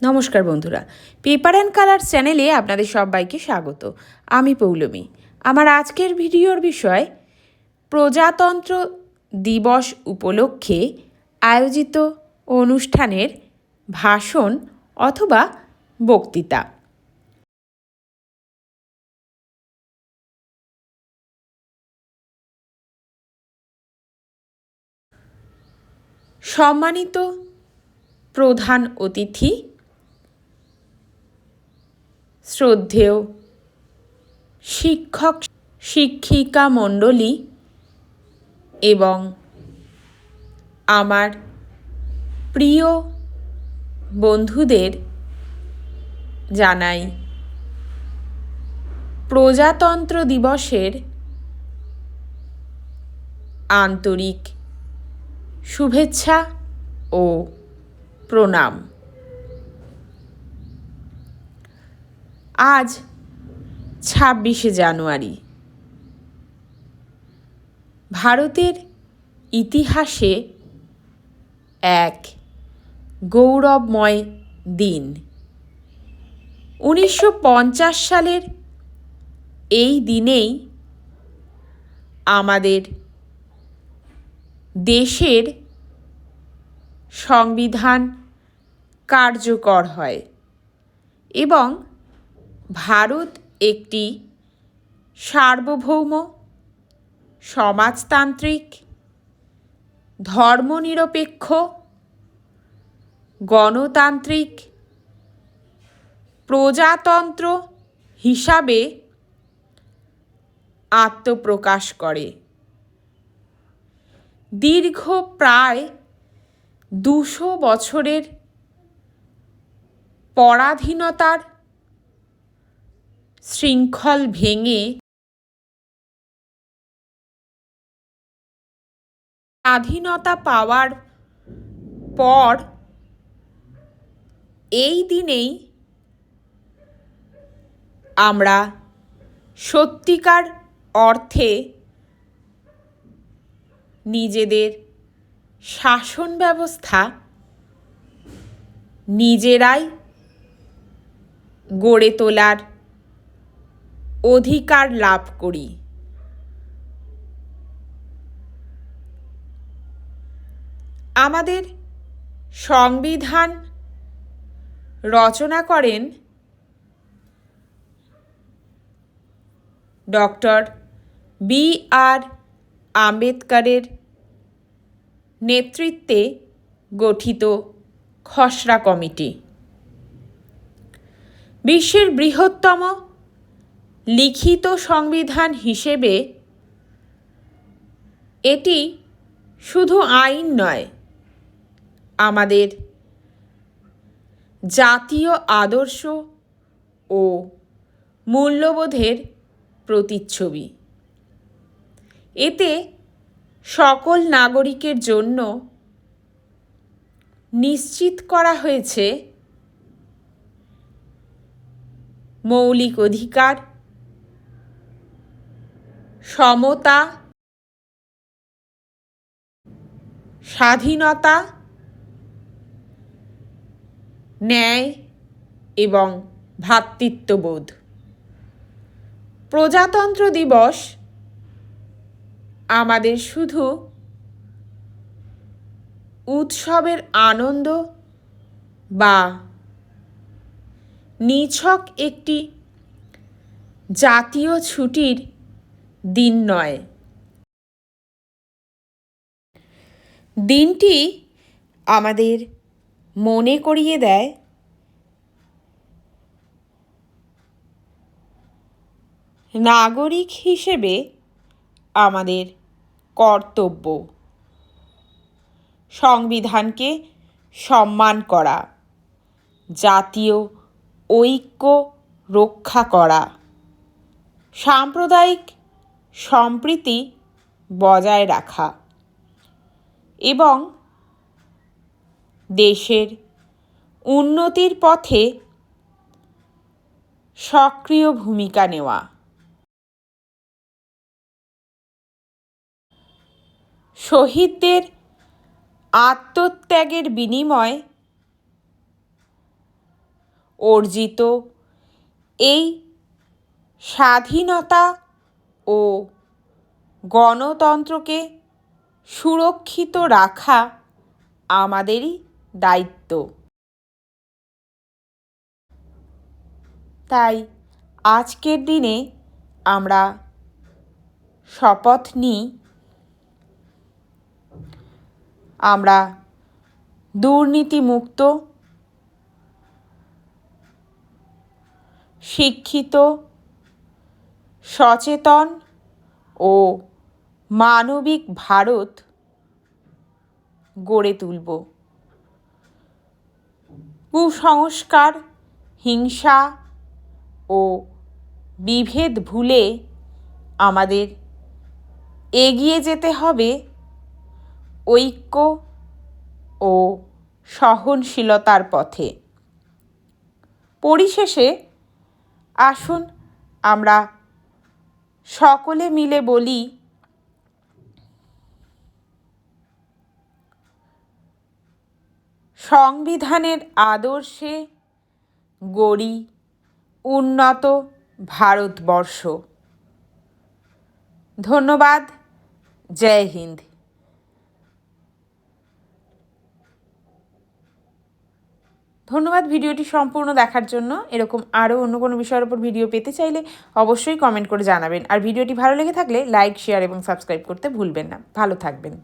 নমস্কার বন্ধুরা, paper and colour চ্যানেলে আপনাদের সবাইকে স্বাগত। আমি পৌলমী। আমার আজকের ভিডিওর বিষয় প্রজাতন্ত্র দিবস উপলক্ষে আয়োজিত অনুষ্ঠানের ভাষণ অথবা বক্তৃতা। সম্মানিত প্রধান অতিথি, শ্রদ্ধেয় শিক্ষক শিক্ষিকা মণ্ডলী এবং আমার প্রিয় বন্ধুদের জানাই প্রজাতন্ত্র দিবসের আন্তরিক শুভেচ্ছা ও প্রণাম। আজ ২৬শে জানুয়ারি। ভারতের ইতিহাসে এক গৌরবময় দিন। ১৯৫০ সালের এই দিনেই আমাদের দেশের সংবিধান কার্যকর হয় এবং ভারত একটি সার্বভৌম সমাজতান্ত্রিক ধর্মনিরপেক্ষ গণতান্ত্রিক প্রজাতন্ত্র হিসাবে আত্মপ্রকাশ করে। দীর্ঘ প্রায় ২০০ বছরের পরাধীনতার শৃঙ্খল ভেঙে স্বাধীনতা পাওয়ার পর এই দিনেই আমরা সত্যিকার অর্থে নিজেদের শাসন ব্যবস্থা নিজেরাই গড়ে তোলার অধিকার লাভ করি। আমাদের সংবিধান রচনা করেন ডক্টর বি.আর. আম্বেদকরের নেতৃত্বে গঠিত খসড়া কমিটি। বিশ্বের বৃহত্তম লিখিত সংবিধান হিসেবে এটি শুধু আইন নয়, আমাদের জাতীয় আদর্শ ও মূল্যবোধের প্রতিচ্ছবি। এতে সকল নাগরিকের জন্য নিশ্চিত করা হয়েছে মৌলিক অধিকার, সমতা, স্বাধীনতা, ন্যায় এবং ভ্রাতৃত্ববোধ। প্রজাতন্ত্র দিবস আমাদের শুধু উৎসবের আনন্দ বা নিছক একটি জাতীয় ছুটির দিন নয়। দিনটি আমাদের মনে করিয়ে দেয় নাগরিক হিসেবে আমাদের কর্তব্য, সংবিধানকে সম্মান করা, জাতীয় ঐক্য রক্ষা করা, সাম্প্রদায়িক সম্প্রীতি বজায় রাখা এবং দেশের উন্নতির পথে সক্রিয় ভূমিকা নেওয়া। শহীদদের আত্মত্যাগের বিনিময়ে অর্জিত এই স্বাধীনতা ও গণতন্ত্রকে সুরক্ষিত রাখা আমাদেরই দায়িত্ব। তাই আজকের দিনে আমরা শপথ নিই আমরা দুর্নীতিমুক্ত, শিক্ষিত, সচেতন ও মানবিক ভারত গড়ে তুলব। কুসংস্কার, হিংসা ও বিভেদ ভুলে আমাদের এগিয়ে যেতে হবে ঐক্য ও সহনশীলতার পথে। পরিশেষে আসুন আমরা সকলে মিলে বলি, সংবিধানের আদর্শে গড়ি উন্নত ভারতবর্ষ। ধন্যবাদ। জয় হিন্দ। ধন্যবাদ ভিডিওটি সম্পূর্ণ দেখার জন্য। এরকম আরও অন্য কোনো বিষয়ের উপর ভিডিও পেতে চাইলে অবশ্যই কমেন্ট করে জানাবেন। আর ভিডিওটি ভালো লেগে থাকলে লাইক, শেয়ার এবং সাবস্ক্রাইব করতে ভুলবেন না। ভালো থাকবেন।